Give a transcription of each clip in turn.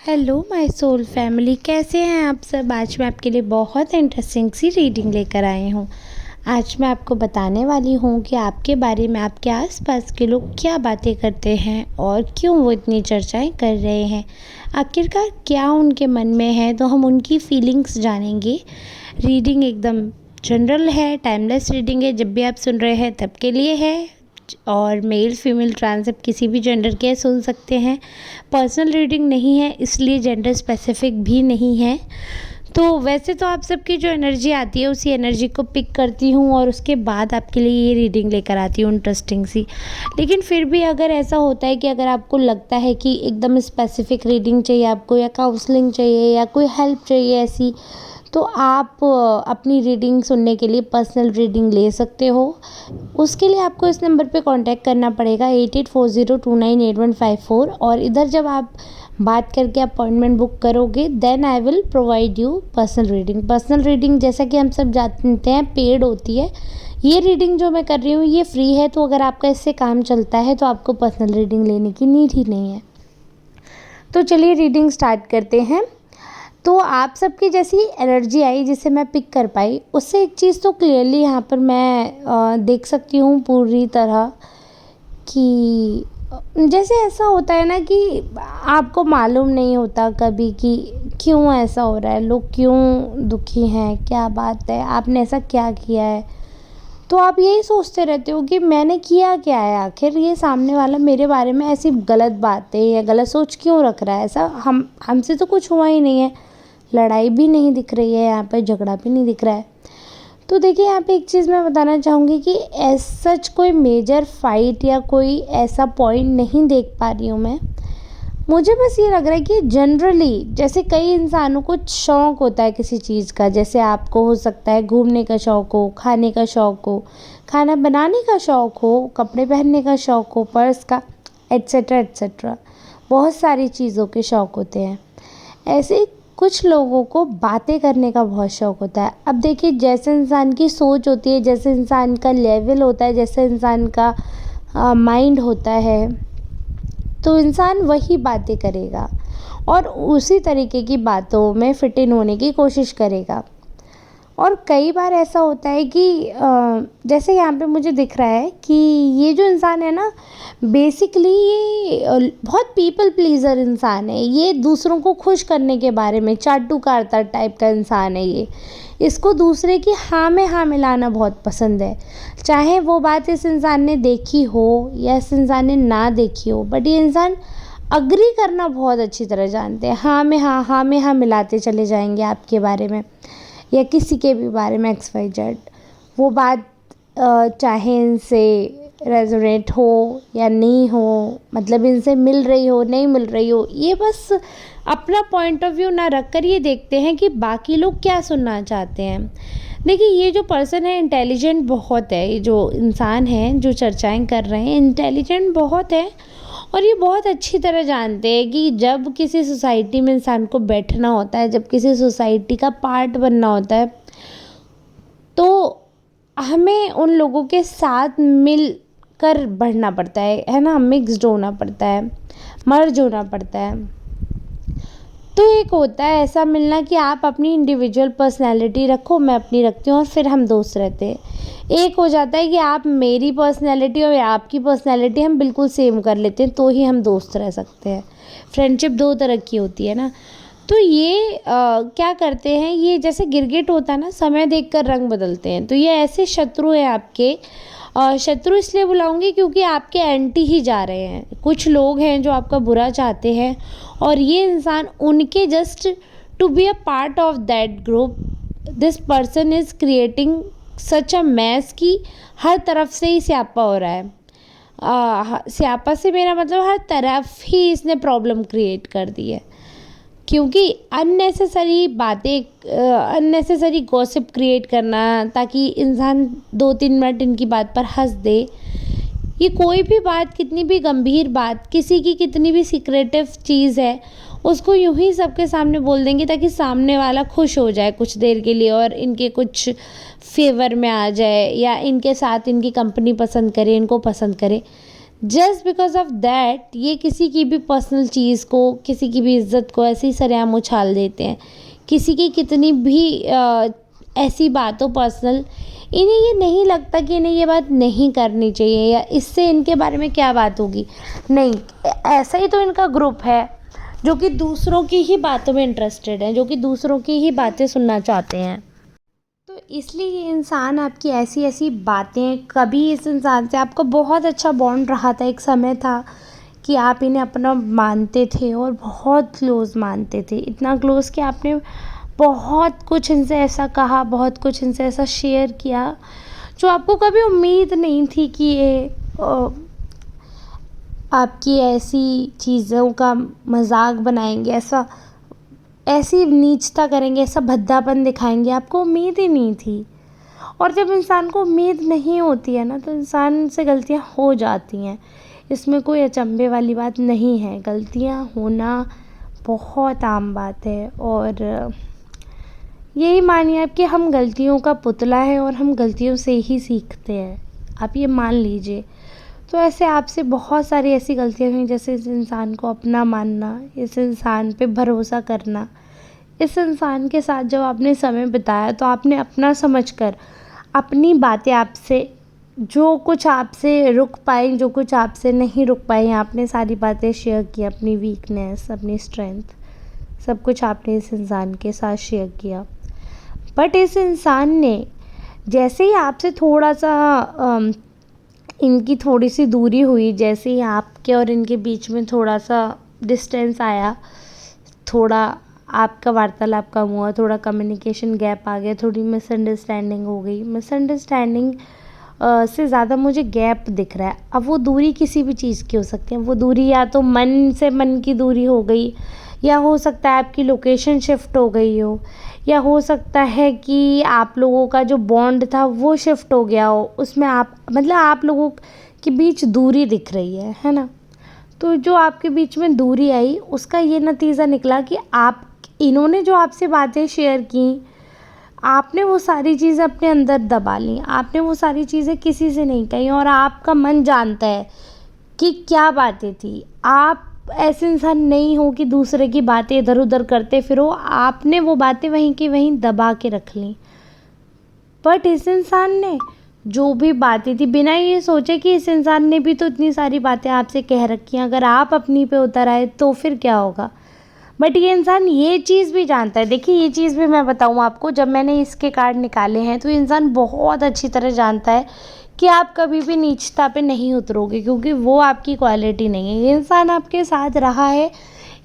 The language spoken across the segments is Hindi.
हेलो माय सोल फैमिली, कैसे हैं आप सब। आज मैं आपके लिए बहुत इंटरेस्टिंग सी रीडिंग लेकर आई हूँ। आज मैं आपको बताने वाली हूँ कि आपके बारे में आपके आसपास के लोग क्या बातें करते हैं और क्यों वो इतनी चर्चाएं कर रहे हैं। आखिरकार क्या उनके मन में है, तो हम उनकी फीलिंग्स जानेंगे। रीडिंग एकदम जनरल है, टाइमलेस रीडिंग है। जब भी आप सुन रहे हैं तब के लिए है, और मेल फीमेल ट्रांसएक्ट किसी भी जेंडर के सुन सकते हैं। पर्सनल रीडिंग नहीं है, इसलिए जेंडर स्पेसिफिक भी नहीं है। तो वैसे तो आप सबकी जो एनर्जी आती है उसी एनर्जी को पिक करती हूँ और उसके बाद आपके लिए ये रीडिंग लेकर आती हूँ इंटरेस्टिंग सी। लेकिन फिर भी अगर ऐसा होता है कि अगर आपको लगता है कि एकदम स्पेसिफिक रीडिंग चाहिए आपको, या काउंसलिंग चाहिए, या कोई हेल्प चाहिए ऐसी, तो आप अपनी रीडिंग सुनने के लिए पर्सनल रीडिंग ले सकते हो। उसके लिए आपको इस नंबर पे कांटेक्ट करना पड़ेगा 8840298154। और इधर जब आप बात करके अपॉइंटमेंट बुक करोगे then I will provide you personal reading. Personal reading जैसा कि हम सब जानते हैं पेड होती है। ये रीडिंग जो मैं कर रही हूँ ये फ्री है, तो अगर आपका इससे काम चलता है तो आपको पर्सनल रीडिंग लेने की नीड ही नहीं है। तो चलिए रीडिंग स्टार्ट करते हैं। तो आप सबकी जैसी एनर्जी आई जिसे मैं पिक कर पाई, उससे एक चीज़ तो क्लियरली यहाँ पर मैं देख सकती हूँ पूरी तरह कि जैसे ऐसा होता है ना कि आपको मालूम नहीं होता कभी कि क्यों ऐसा हो रहा है, लोग क्यों दुखी हैं, क्या बात है, आपने ऐसा क्या किया है। तो आप यही सोचते रहते हो कि मैंने किया क्या है, आखिर ये सामने वाला मेरे बारे में ऐसी गलत बातें या गलत सोच क्यों रख रहा है। ऐसा हमसे तो कुछ हुआ ही नहीं है, लड़ाई भी नहीं दिख रही है, यहाँ पर झगड़ा भी नहीं दिख रहा है। तो देखिए यहाँ पे एक चीज़ मैं बताना चाहूँगी कि एज सच कोई मेजर फाइट या कोई ऐसा पॉइंट नहीं देख पा रही हूँ मैं। मुझे बस ये लग रहा है कि जनरली जैसे कई इंसानों को शौक़ होता है किसी चीज़ का, जैसे आपको हो सकता है घूमने का शौक़ हो, खाने का शौक़ हो, खाना बनाने का शौक़ हो, कपड़े पहनने का शौक़ हो, पर्स का, एट्सेट्रा एट्सेट्रा। बहुत सारी चीज़ों के शौक़ होते हैं। ऐसे कुछ लोगों को बातें करने का बहुत शौक़ होता है। अब देखिए जैसे इंसान की सोच होती है, जैसे इंसान का लेवल होता है, जैसे इंसान का माइंड होता है, तो इंसान वही बातें करेगा और उसी तरीके की बातों में फिट इन होने की कोशिश करेगा। और कई बार ऐसा होता है कि जैसे यहाँ पे मुझे दिख रहा है कि ये जो इंसान है ना, बेसिकली ये बहुत पीपल प्लीज़र इंसान है। ये दूसरों को खुश करने के बारे में चाटुकारता टाइप का इंसान है ये। इसको दूसरे की हाँ में हाँ मिलाना बहुत पसंद है, चाहे वो बात इस इंसान ने देखी हो या इस इंसान ने ना देखी हो, बट ये इंसान अग्री करना बहुत अच्छी तरह जानते हैं। हाँ में हाँ मिलाते चले जाएंगे आपके बारे में या किसी के भी बारे में XYZ। वो बात चाहे इनसे रेजोनेट हो या नहीं हो, मतलब इनसे मिल रही हो नहीं मिल रही हो, ये बस अपना पॉइंट ऑफ व्यू ना रख कर ये देखते हैं कि बाकी लोग क्या सुनना चाहते हैं। देखिए ये जो पर्सन है इंटेलिजेंट बहुत है, ये जो इंसान है जो चर्चाएं कर रहे हैं इंटेलिजेंट बहुत है। और ये बहुत अच्छी तरह जानते हैं कि जब किसी सोसाइटी में इंसान को बैठना होता है, जब किसी सोसाइटी का पार्ट बनना होता है, तो हमें उन लोगों के साथ मिल कर बढ़ना पड़ता है ना, मिक्स्ड होना पड़ता है, मर्ज होना पड़ता है। तो एक होता है ऐसा मिलना कि आप अपनी इंडिविजुअल पर्सनैलिटी रखो, मैं अपनी रखती हूँ और फिर हम दोस्त रहते हैं। एक हो जाता है कि आप मेरी पर्सनैलिटी और आपकी पर्सनैलिटी हम बिल्कुल सेम कर लेते हैं, तो ही हम दोस्त रह सकते हैं। फ्रेंडशिप दो तरह की होती है ना। तो ये क्या करते हैं, ये जैसे गिरगिट होता है ना, समय देखकर रंग बदलते हैं। तो ये ऐसे शत्रु हैं आपके। शत्रु इसलिए बुलाऊंगी क्योंकि आपके एंटी ही जा रहे हैं। कुछ लोग हैं जो आपका बुरा चाहते हैं और ये इंसान उनके just to be a part of that group, this person is creating such a mess कि हर तरफ से ही स्यापा हो रहा है। स्यापा से मेरा मतलब हर तरफ ही इसने प्रॉब्लम क्रिएट कर दी है, क्योंकि अननेसेसरी बातें, अननेसेसरी गॉसिप क्रिएट करना ताकि इंसान 2-3 मिनट इनकी बात पर हंस दे। ये कोई भी बात, कितनी भी गंभीर बात, किसी की कितनी भी सीक्रेटिव चीज़ है, उसको यूं ही सबके सामने बोल देंगे ताकि सामने वाला खुश हो जाए कुछ देर के लिए और इनके कुछ फेवर में आ जाए या इनके साथ इनकी कंपनी पसंद करे, इनको पसंद करे। जस्ट बिकॉज ऑफ दैट ये किसी की भी पर्सनल चीज़ को, किसी की भी इज्जत को ऐसे ही सरेआम उछाल देते हैं। किसी की कितनी भी ऐसी बातों पर्सनल, इन्हें ये नहीं लगता कि इन्हें ये बात नहीं करनी चाहिए या इससे इनके बारे में क्या बात होगी। नहीं, ऐसा ही तो इनका ग्रुप है जो कि दूसरों की ही बातों में इंटरेस्टेड है, जो कि दूसरों की ही बातें सुनना चाहते हैं। तो इसलिए ये इंसान आपकी ऐसी ऐसी बातें, कभी इस इंसान से आपका बहुत अच्छा बॉन्ड रहा था, एक समय था कि आप इन्हें अपना मानते थे और बहुत क्लोज़ मानते थे, इतना क्लोज़ कि आपने बहुत कुछ इनसे ऐसा कहा, बहुत कुछ इनसे ऐसा शेयर किया जो आपको कभी उम्मीद नहीं थी कि ये आपकी ऐसी चीज़ों का मजाक बनाएंगे, ऐसी नीचता करेंगे, ऐसा भद्दापन दिखाएंगे, आपको उम्मीद ही नहीं थी। और जब इंसान को उम्मीद नहीं होती है ना, तो इंसान से गलतियां हो जाती हैं, इसमें कोई अचंभे वाली बात नहीं है। गलतियां होना बहुत आम बात है और यही मानिए आप कि हम गलतियों का पुतला है और हम गलतियों से ही सीखते हैं, आप ये मान लीजिए। तो ऐसे आपसे बहुत सारी ऐसी गलतियाँ हुई, जैसे इस इंसान को अपना मानना, इस इंसान पे भरोसा करना। इस इंसान के साथ जब आपने समय बिताया तो आपने अपना समझकर अपनी बातें आपसे, जो कुछ आपसे रुक पाई, जो कुछ आपसे नहीं रुक पाई, आपने सारी बातें शेयर की, अपनी वीकनेस, अपनी स्ट्रेंथ, सब कुछ आपने इस इंसान के साथ शेयर किया। बट इस इंसान ने जैसे ही आपसे थोड़ा सा इनकी थोड़ी सी दूरी हुई, जैसे ही आपके और इनके बीच में थोड़ा सा डिस्टेंस आया, थोड़ा आपका वार्तालाप कम हुआ, थोड़ा कम्युनिकेशन गैप आ गया, थोड़ी मिसअंडरस्टैंडिंग हो गई। मिसअंडरस्टैंडिंग से ज़्यादा मुझे गैप दिख रहा है। अब वो दूरी किसी भी चीज़ की हो सकती है, वो दूरी या तो मन से मन की दूरी हो गई, या हो सकता है आपकी लोकेशन शिफ्ट हो गई हो, या हो सकता है कि आप लोगों का जो बॉन्ड था वो शिफ्ट हो गया हो, उसमें आप मतलब आप लोगों के बीच दूरी दिख रही है ना। तो जो आपके बीच में दूरी आई, उसका ये नतीजा निकला कि इन्होंने जो आपसे बातें शेयर की, आपने वो सारी चीज़ें अपने अंदर दबा ली, आपने वो सारी चीज़ें किसी से नहीं कही, और आपका मन जानता है कि क्या बातें थी। आप ऐसे इंसान नहीं हो कि दूसरे की बातें इधर उधर करते फिरो, आपने वो बातें वहीं की वहीं दबा के रख ली। बट इस इंसान ने जो भी बातें थी, बिना ये सोचे कि इस इंसान ने भी तो इतनी सारी बातें आपसे कह रखी हैं, अगर आप अपनी पे उतर आए तो फिर क्या होगा। बट ये इंसान ये चीज़ भी जानता है। देखिए, ये चीज़ भी मैं बताऊँ आपको, जब मैंने इसके कार्ड निकाले हैं तो इंसान बहुत अच्छी तरह जानता है कि आप कभी भी नीचता पे नहीं उतरोगे, क्योंकि वो आपकी क्वालिटी नहीं है। ये इंसान आपके साथ रहा है,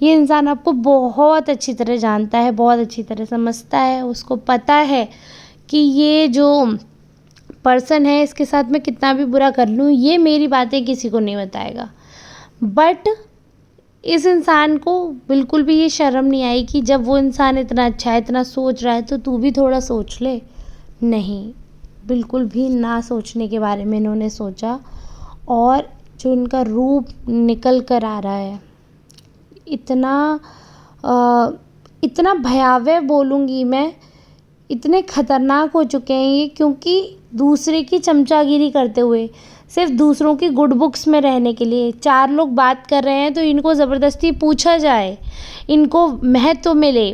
ये इंसान आपको बहुत अच्छी तरह जानता है, बहुत अच्छी तरह समझता है। उसको पता है कि ये जो पर्सन है, इसके साथ मैं कितना भी बुरा कर लूँ, ये मेरी बातें किसी को नहीं बताएगा। बट इस इंसान को बिल्कुल भी ये शर्म नहीं आई कि जब वो इंसान इतना अच्छा है, इतना सोच रहा है, तो तू भी थोड़ा सोच ले। नहीं, बिल्कुल भी ना सोचने के बारे में इन्होंने सोचा, और जो इनका रूप निकल कर आ रहा है, इतना भयावह बोलूँगी मैं, इतने खतरनाक हो चुके हैं ये, क्योंकि दूसरे की चमचागिरी करते हुए, सिर्फ दूसरों की गुड बुक्स में रहने के लिए, 4 लोग बात कर रहे हैं तो इनको ज़बरदस्ती पूछा जाए, इनको महत्व मिले।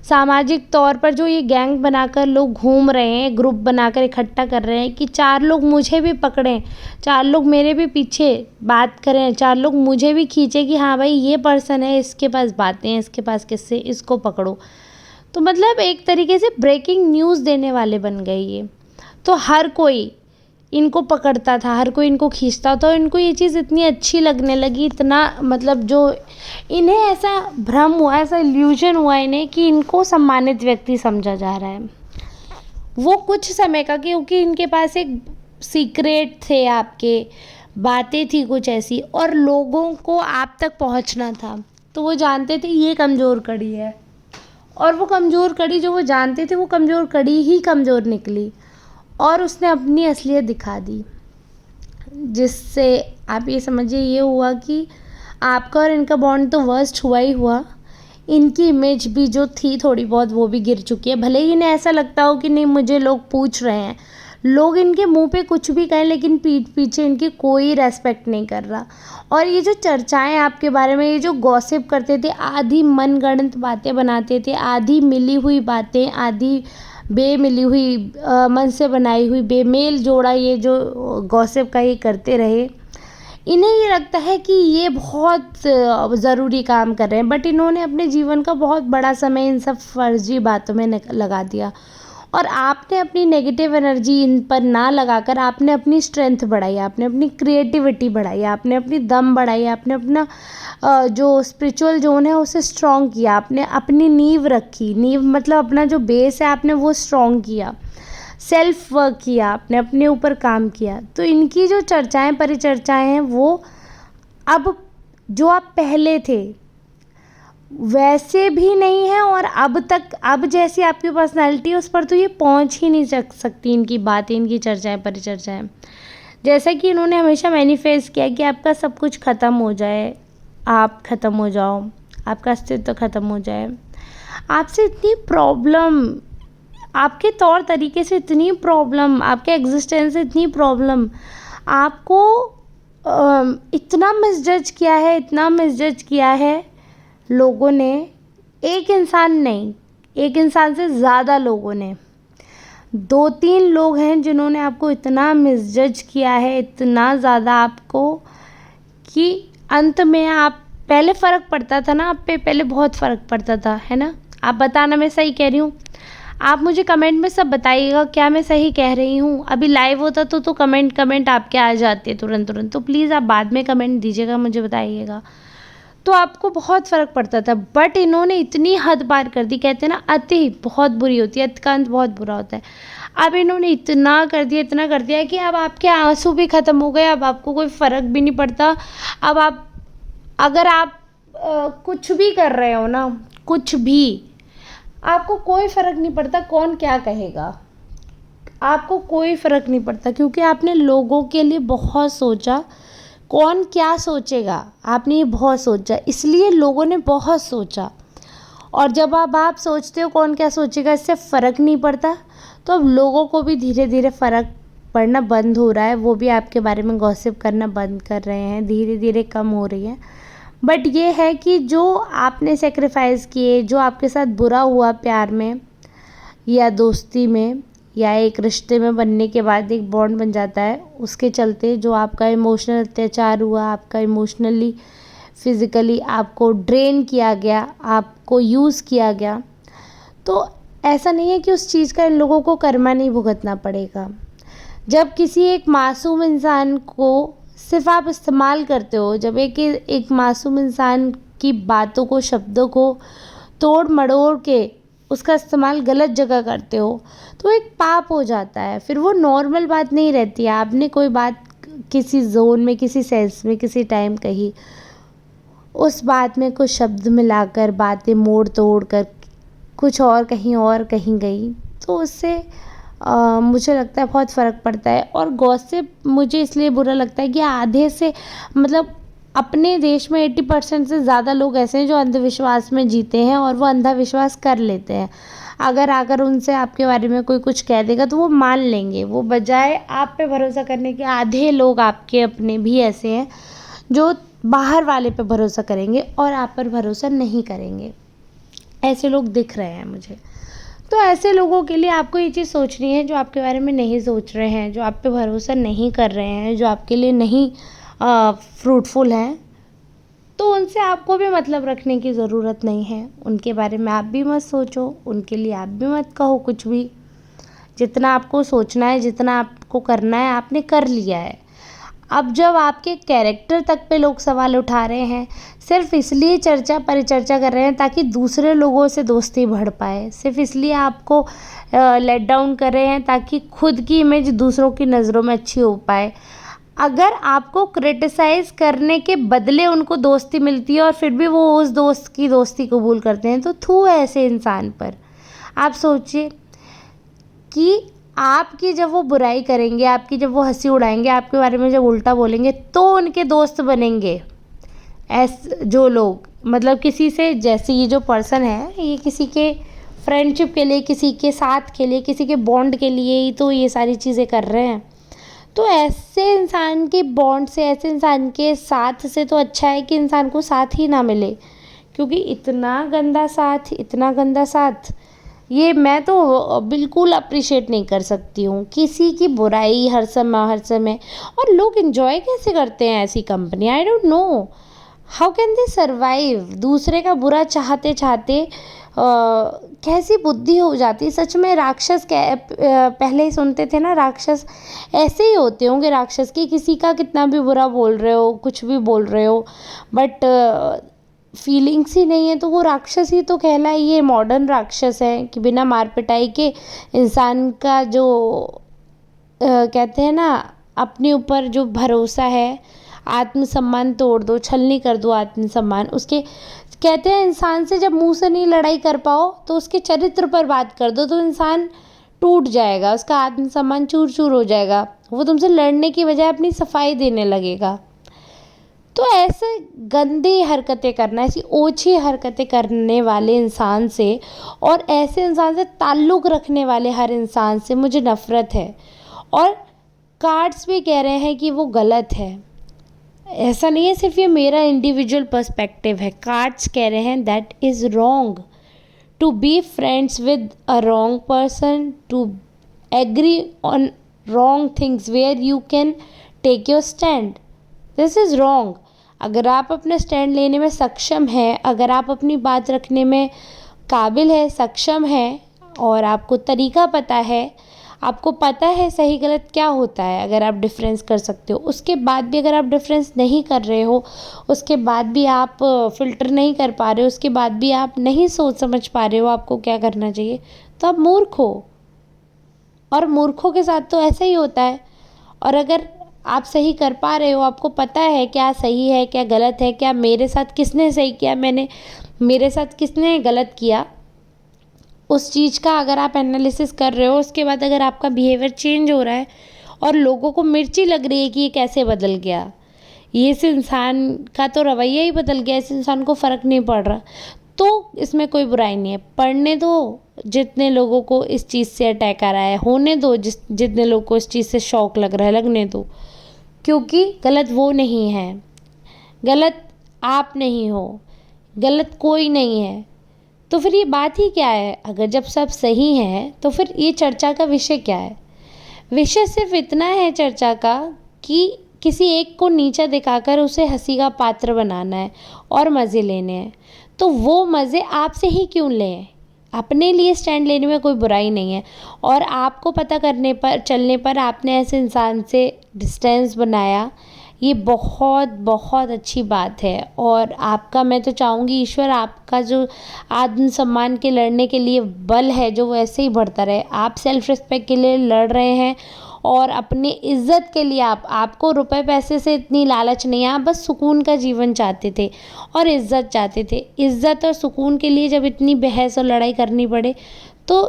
सामाजिक तौर पर जो ये गैंग बनाकर लोग घूम रहे हैं, ग्रुप बनाकर इकट्ठा कर रहे हैं कि 4 लोग मुझे भी पकड़ें, 4 लोग मेरे भी पीछे बात करें, 4 लोग मुझे भी खींचे कि हाँ भाई ये पर्सन है, इसके पास बातें हैं, इसके पास किससे, इसको पकड़ो। तो मतलब एक तरीके से ब्रेकिंग न्यूज़ देने वाले बन गए ये। तो हर कोई इनको पकड़ता था, हर कोई इनको खींचता था, और इनको ये चीज़ इतनी अच्छी लगने लगी, इतना मतलब जो इन्हें ऐसा भ्रम हुआ, ऐसा इल्यूजन हुआ इन्हें कि इनको सम्मानित व्यक्ति समझा जा रहा है। वो कुछ समय का, क्योंकि इनके पास एक सीक्रेट थे, आपके बातें थी कुछ ऐसी, और लोगों को आप तक पहुंचना था, तो वो जानते थे ये कमज़ोर कड़ी है, और वो कमज़ोर कड़ी जो वो जानते थे, वो कमज़ोर कड़ी ही कमज़ोर निकली, और उसने अपनी असलियत दिखा दी, जिससे आप ये समझिए ये हुआ कि आपका और इनका बॉन्ड तो वर्स्ट हुआ ही हुआ, इनकी इमेज भी जो थी थोड़ी बहुत वो भी गिर चुकी है। भले ही इन्हें ऐसा लगता हो कि नहीं मुझे लोग पूछ रहे हैं, लोग इनके मुंह पे कुछ भी कहें लेकिन पीठ पीछे इनकी कोई रेस्पेक्ट नहीं कर रहा। और ये जो चर्चाएं आपके बारे में, ये जो गॉसिप करते थे, आधी मनगढ़ंत बातें बनाते थे, आधी मिली हुई बातें, आधी बेमिली हुई मन से बनाई हुई बेमेल जोड़ा, ये जो गॉसिप का ये करते रहे, इन्हें ये लगता है कि ये बहुत ज़रूरी काम कर रहे हैं, बट इन्होंने अपने जीवन का बहुत बड़ा समय इन सब फर्जी बातों में लगा दिया। और आपने अपनी नेगेटिव एनर्जी इन पर ना लगाकर आपने अपनी स्ट्रेंथ बढ़ाई, आपने अपनी क्रिएटिविटी बढ़ाई, आपने अपनी दम बढ़ाई, आपने अपना जो स्पिरिचुअल जोन है उसे स्ट्रॉन्ग किया, आपने अपनी नींव रखी। नींव मतलब अपना जो बेस है आपने वो स्ट्रॉन्ग किया, सेल्फ वर्क किया, आपने अपने ऊपर काम किया। तो इनकी जो चर्चाएं परिचर्चाएं हैं वो अब जो आप पहले थे वैसे भी नहीं है, और अब जैसी आपकी पर्सनालिटी है उस पर तो ये पहुंच ही नहीं सकती इनकी बातें, इनकी चर्चाएं परिचर्चाएं। जैसा कि इन्होंने हमेशा मैनिफेस्ट किया कि आपका सब कुछ ख़त्म हो जाए, आप ख़त्म हो जाओ, आपका अस्तित्व ख़त्म हो जाए, आपसे इतनी प्रॉब्लम, आपके तौर तरीके से इतनी प्रॉब्लम, आपके एग्जिस्टेंस से इतनी प्रॉब्लम, आपको इतना मिसजज किया है, इतना मिसजज किया है लोगों ने। एक इंसान नहीं, एक इंसान से ज़्यादा लोगों ने, 2-3 लोग हैं जिन्होंने आपको इतना मिसजज किया है, इतना ज़्यादा आपको, कि अंत में आप, पहले फ़र्क पड़ता था ना आप पे, पहले बहुत फ़र्क पड़ता था, है ना। आप बताना मैं सही कह रही हूँ, आप मुझे कमेंट में सब बताइएगा क्या मैं सही कह रही हूँ। अभी लाइव होता तो कमेंट आपके आ जाते तुरंत, तो प्लीज़ आप बाद में कमेंट दीजिएगा, मुझे बताइएगा। तो आपको बहुत फ़र्क पड़ता था, बट इन्होंने इतनी हद पार कर दी। कहते हैं ना, अति बहुत बुरी होती है, अतिकांत बहुत बुरा होता है। अब इन्होंने इतना कर दिया, इतना कर दिया कि अब आपके आंसू भी ख़त्म हो गए, अब आपको कोई फ़र्क भी नहीं पड़ता। अब आप, अगर आप कुछ भी कर रहे हो ना, कुछ भी, आपको कोई फ़र्क नहीं पड़ता कौन क्या कहेगा, आपको कोई फ़र्क नहीं पड़ता, क्योंकि आपने लोगों के लिए बहुत सोचा। कौन क्या सोचेगा, आपने ये बहुत सोचा, इसलिए लोगों ने बहुत सोचा। और जब अब आप सोचते हो कौन क्या सोचेगा, इससे फ़र्क नहीं पड़ता, तो अब लोगों को भी धीरे धीरे फ़र्क पड़ना बंद हो रहा है, वो भी आपके बारे में गॉसिप करना बंद कर रहे हैं, धीरे धीरे कम हो रही है। बट ये है कि जो आपने सेक्रीफाइस किए, जो आपके साथ बुरा हुआ प्यार में या दोस्ती में या एक रिश्ते में बनने के बाद एक बॉन्ड बन जाता है, उसके चलते जो आपका इमोशनल अत्याचार हुआ, आपका इमोशनली फिज़िकली आपको ड्रेन किया गया, आपको यूज़ किया गया, तो ऐसा नहीं है कि उस चीज़ का इन लोगों को कर्मा नहीं भुगतना पड़ेगा। जब किसी एक मासूम इंसान को सिर्फ आप इस्तेमाल करते हो, जब एक मासूम इंसान की बातों को, शब्दों को तोड़ मड़ोड़ के उसका इस्तेमाल गलत जगह करते हो, तो एक पाप हो जाता है, फिर वो नॉर्मल बात नहीं रहती है। आपने कोई बात किसी जोन में, किसी सेंस में, किसी टाइम कही, उस बात में कुछ शब्द मिलाकर, बातें मोड़ तोड़ कर कुछ और कहीं गई, तो उससे मुझे लगता है बहुत फ़र्क पड़ता है। और गॉसिप मुझे इसलिए बुरा लगता है कि आधे से, मतलब अपने देश में 80% से ज़्यादा लोग ऐसे हैं जो अंधविश्वास में जीते हैं, और वो अंधविश्वास कर लेते हैं। अगर आकर उनसे आपके बारे में कोई कुछ कह देगा तो वो मान लेंगे, वो बजाय आप पे भरोसा करने के। आधे लोग आपके अपने भी ऐसे हैं जो बाहर वाले पे भरोसा करेंगे और आप पर भरोसा नहीं करेंगे, ऐसे लोग दिख रहे हैं मुझे। तो ऐसे लोगों के लिए आपको ये चीज़ सोचनी है, जो आपके बारे में नहीं सोच रहे हैं, जो आप पे भरोसा नहीं कर रहे हैं, जो आपके लिए नहीं फ्रूटफुल हैं, तो उनसे आपको भी मतलब रखने की ज़रूरत नहीं है। उनके बारे में आप भी मत सोचो, उनके लिए आप भी मत कहो कुछ भी। जितना आपको सोचना है, जितना आपको करना है, आपने कर लिया है। अब जब आपके कैरेक्टर तक पे लोग सवाल उठा रहे हैं, सिर्फ इसलिए चर्चा परिचर्चा कर रहे हैं ताकि दूसरे लोगों से दोस्ती बढ़ पाए, सिर्फ इसलिए आपको लेट डाउन कर रहे हैं ताकि खुद की इमेज दूसरों की नज़रों में अच्छी हो पाए। अगर आपको क्रिटिसाइज़ करने के बदले उनको दोस्ती मिलती है और फिर भी वो उस दोस्त की दोस्ती कबूल करते हैं, तो थू है ऐसे इंसान पर। आप सोचिए कि आपकी जब वो बुराई करेंगे, आपकी जब वो हंसी उड़ाएंगे, आपके बारे में जब उल्टा बोलेंगे, तो उनके दोस्त बनेंगे जो लोग, मतलब किसी से, जैसे ये जो पर्सन है, ये किसी के फ्रेंडशिप के लिए, किसी के साथ के लिए, किसी के बॉन्ड के लिए ही तो ये सारी चीज़ें कर रहे हैं। तो ऐसे इंसान के बॉन्ड से, ऐसे इंसान के साथ से तो अच्छा है कि इंसान को साथ ही ना मिले, क्योंकि इतना गंदा साथ, इतना गंदा साथ, ये मैं तो बिल्कुल अप्रिशिएट नहीं कर सकती हूँ। किसी की बुराई हर समय। और लोग एंजॉय कैसे करते हैं ऐसी company, I don't know how can they survive. दूसरे का बुरा चाहते चाहते कैसी बुद्धि हो जाती। सच में राक्षस पहले ही सुनते थे ना, राक्षस ऐसे ही होते होंगे। राक्षस की किसी का कितना भी बुरा बोल रहे हो, कुछ भी बोल रहे हो, बट फीलिंग्स ही नहीं है तो वो राक्षस ही तो कहलाए। ये मॉडर्न राक्षस है कि बिना मार पिटाई के इंसान का जो कहते हैं ना, अपने ऊपर जो भरोसा है, आत्मसम्मान तोड़ दो, छलनी कर दो आत्मसम्मान उसके। कहते हैं इंसान से जब मुंह से नहीं लड़ाई कर पाओ तो उसके चरित्र पर बात कर दो, तो इंसान टूट जाएगा, उसका आत्मसम्मान चूर चूर हो जाएगा, वो तुमसे लड़ने की बजाय अपनी सफाई देने लगेगा। तो ऐसे गंदी हरकतें करना, ऐसी ओछी हरकतें करने वाले इंसान से और ऐसे इंसान से ताल्लुक़ रखने वाले हर इंसान से मुझे नफ़रत है। और कार्ड्स भी कह रहे हैं कि वो गलत है। ऐसा नहीं है सिर्फ ये मेरा इंडिविजुअल पर्सपेक्टिव है, कार्ड्स कह रहे हैं that is wrong to be friends with a wrong person, to agree on wrong things where you can take your stand, this is wrong. अगर आप अपना स्टैंड लेने में सक्षम हैं, अगर आप अपनी बात रखने में काबिल है, सक्षम है और आपको तरीका पता है, आपको पता है सही गलत क्या होता है, अगर आप डिफरेंस कर सकते हो, उसके बाद भी अगर आप डिफरेंस नहीं कर रहे हो, उसके बाद भी आप फ़िल्टर नहीं कर पा रहे हो, उसके बाद भी आप नहीं सोच समझ पा रहे हो आपको क्या करना चाहिए, तो आप मूर्ख हो। और मूर्खों के साथ तो ऐसा ही होता है। और अगर आप सही कर पा रहे हो, आपको पता है क्या सही है क्या गलत है, क्या मेरे साथ किसने सही किया, मेरे साथ किसने गलत किया, उस चीज़ का अगर आप एनालिसिस कर रहे हो, उसके बाद अगर आपका बिहेवियर चेंज हो रहा है और लोगों को मिर्ची लग रही है कि ये कैसे बदल गया, ये इस इंसान का तो रवैया ही बदल गया, इस इंसान को फ़र्क नहीं पड़ रहा, तो इसमें कोई बुराई नहीं है। पढ़ने दो जितने लोगों को इस चीज़ से अटैक आ रहा है, होने दो जितने लोगों को इस चीज़ से शौक लग रहा है, लगने दो, क्योंकि गलत वो नहीं है, गलत आप नहीं हो, गलत कोई नहीं है। तो फिर ये बात ही क्या है? अगर जब सब सही है तो फिर ये चर्चा का विषय क्या है? विषय सिर्फ इतना है चर्चा का कि किसी एक को नीचा दिखाकर उसे हंसी का पात्र बनाना है और मज़े लेने हैं। तो वो मज़े आपसे ही क्यों लें? अपने लिए स्टैंड लेने में कोई बुराई नहीं है। और आपको पता करने पर, चलने पर आपने ऐसे इंसान से डिस्टेंस बनाया, ये बहुत बहुत अच्छी बात है। और आपका, मैं तो चाहूँगी ईश्वर आपका जो आत्मसम्मान के लड़ने के लिए बल है जो वो ऐसे ही बढ़ता रहे। आप सेल्फ रिस्पेक्ट के लिए लड़ रहे हैं और अपनी इज़्ज़त के लिए आपको रुपए पैसे से इतनी लालच नहीं है, आप बस सुकून का जीवन चाहते थे और इज़्ज़त चाहते थे। इज़्ज़त और सुकून के लिए जब इतनी बहस और लड़ाई करनी पड़े तो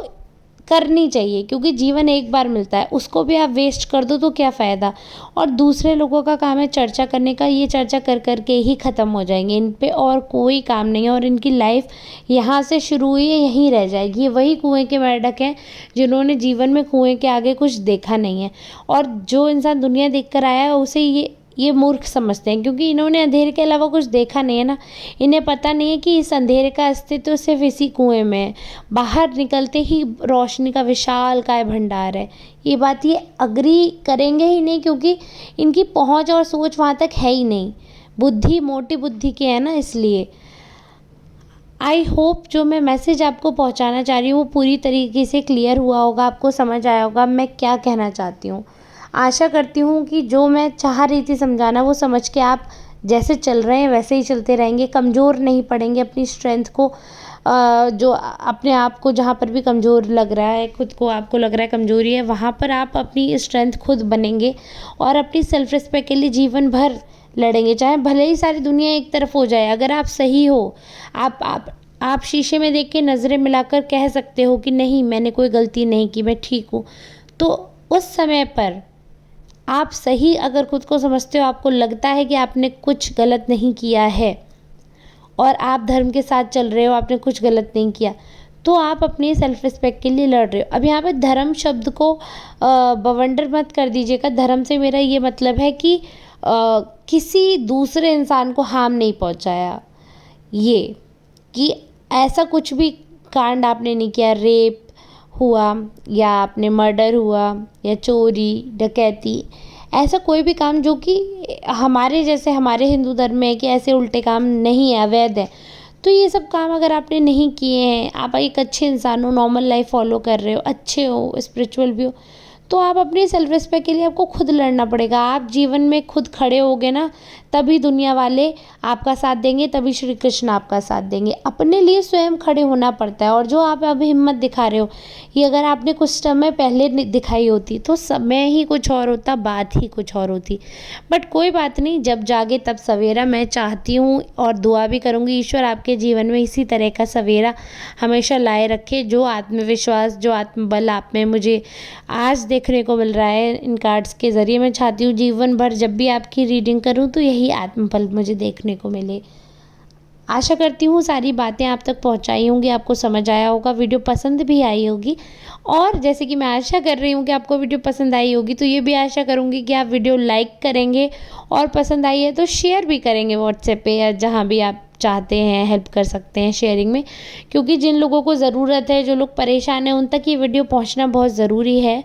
करनी चाहिए, क्योंकि जीवन एक बार मिलता है, उसको भी आप वेस्ट कर दो तो क्या फ़ायदा। और दूसरे लोगों का काम है चर्चा करने का, ये चर्चा कर कर के ही ख़त्म हो जाएंगे, इन पे और कोई काम नहीं है और इनकी लाइफ यहाँ से शुरू हुई है यहीं रह जाएगी। ये वही कुएं के मेंढक हैं जिन्होंने जीवन में कुएं के आगे कुछ देखा नहीं है। और जो इंसान दुनिया देख कर आया है उसे ये मूर्ख समझते हैं, क्योंकि इन्होंने अंधेरे के अलावा कुछ देखा नहीं है ना। इन्हें पता नहीं है कि इस अंधेरे का अस्तित्व सिर्फ इसी कुएं में है, बाहर निकलते ही रोशनी का विशाल काय भंडार है। ये बात ये अग्री करेंगे ही नहीं, क्योंकि इनकी पहुंच और सोच वहाँ तक है ही नहीं। बुद्धि मोटी बुद्धि की है ना, इसलिए आई होप जो मैं मैसेज आपको पहुँचाना चाह रही हूँ वो पूरी तरीके से क्लियर हुआ होगा, आपको समझ आया होगा मैं क्या कहना चाहती हूँ। आशा करती हूँ कि जो मैं चाह रही थी समझाना वो समझ के आप जैसे चल रहे हैं वैसे ही चलते रहेंगे, कमज़ोर नहीं पड़ेंगे अपनी स्ट्रेंथ को। जो अपने आप को जहाँ पर भी कमज़ोर लग रहा है, खुद को आपको लग रहा है कमज़ोरी है, वहाँ पर आप अपनी स्ट्रेंथ खुद बनेंगे और अपनी सेल्फ रिस्पेक्ट के लिए जीवन भर लड़ेंगे, चाहे भले ही सारी दुनिया एक तरफ हो जाए। अगर आप सही हो, आप शीशे में देख के नज़रें मिलाकर कह सकते हो कि नहीं मैंने कोई गलती नहीं की, मैं ठीक हूँ, तो उस समय पर आप सही अगर खुद को समझते हो, आपको लगता है कि आपने कुछ गलत नहीं किया है और आप धर्म के साथ चल रहे हो, आपने कुछ गलत नहीं किया, तो आप अपनी सेल्फ रिस्पेक्ट के लिए लड़ रहे हो। अब यहाँ पे धर्म शब्द को बवंडर मत कर दीजिएगा। धर्म से मेरा ये मतलब है कि किसी दूसरे इंसान को हार्म नहीं पहुँचाया, ये कि ऐसा कुछ भी कांड आपने नहीं किया, रेप हुआ या आपने मर्डर हुआ या चोरी डकैती, ऐसा कोई भी काम जो कि हमारे जैसे हमारे हिंदू धर्म में है कि ऐसे उल्टे काम नहीं है, अवैध है। तो ये सब काम अगर आपने नहीं किए हैं, आप एक अच्छे इंसान हो, नॉर्मल लाइफ फॉलो कर रहे हो, अच्छे हो, स्पिरिचुअल भी हो, तो आप अपनी सेल्फ रिस्पेक्ट के लिए आपको खुद लड़ना पड़ेगा। आप जीवन में खुद खड़े होगे ना, तभी दुनिया वाले आपका साथ देंगे, तभी श्री कृष्ण आपका साथ देंगे। अपने लिए स्वयं खड़े होना पड़ता है। और जो आप अभी हिम्मत दिखा रहे हो, ये अगर आपने कुछ समय पहले दिखाई होती तो समय ही कुछ और होता, बात ही कुछ और होती। बट कोई बात नहीं, जब जागे तब सवेरा। मैं चाहती हूँ और दुआ भी करूँगी ईश्वर आपके जीवन में इसी तरह का सवेरा हमेशा लाए रखे। जो आत्मविश्वास, जो आत्मबल आप में मुझे आज देखने को मिल रहा है इन कार्ड्स के ज़रिए, मैं चाहती हूँ जीवन भर जब भी आपकी रीडिंग करूँ तो यही आत्मबल मुझे देखने को मिले। आशा करती हूँ सारी बातें आप तक पहुँचाई होंगी, आपको समझ आया होगा, वीडियो पसंद भी आई होगी। और जैसे कि मैं आशा कर रही हूँ कि आपको वीडियो पसंद आई होगी, तो ये भी आशा करूँगी कि आप वीडियो लाइक करेंगे और पसंद आई है तो शेयर भी करेंगे व्हाट्सएप पे या जहाँ भी आप चाहते हैं हेल्प कर सकते हैं शेयरिंग में। क्योंकि जिन लोगों को ज़रूरत है, जो लोग परेशान हैं, उन तक ये वीडियो पहुंचना बहुत ज़रूरी है।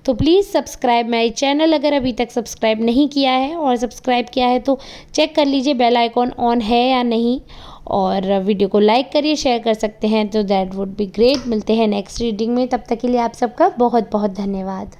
तो प्लीज़ सब्सक्राइब माय चैनल अगर अभी तक सब्सक्राइब नहीं किया है, और सब्सक्राइब किया है तो चेक कर लीजिए बेल आइकॉन ऑन है या नहीं। और वीडियो को लाइक करिए, शेयर कर सकते हैं तो दैट वुड बी ग्रेट। मिलते हैं नेक्स्ट रीडिंग में, तब तक के लिए आप सबका बहुत बहुत धन्यवाद।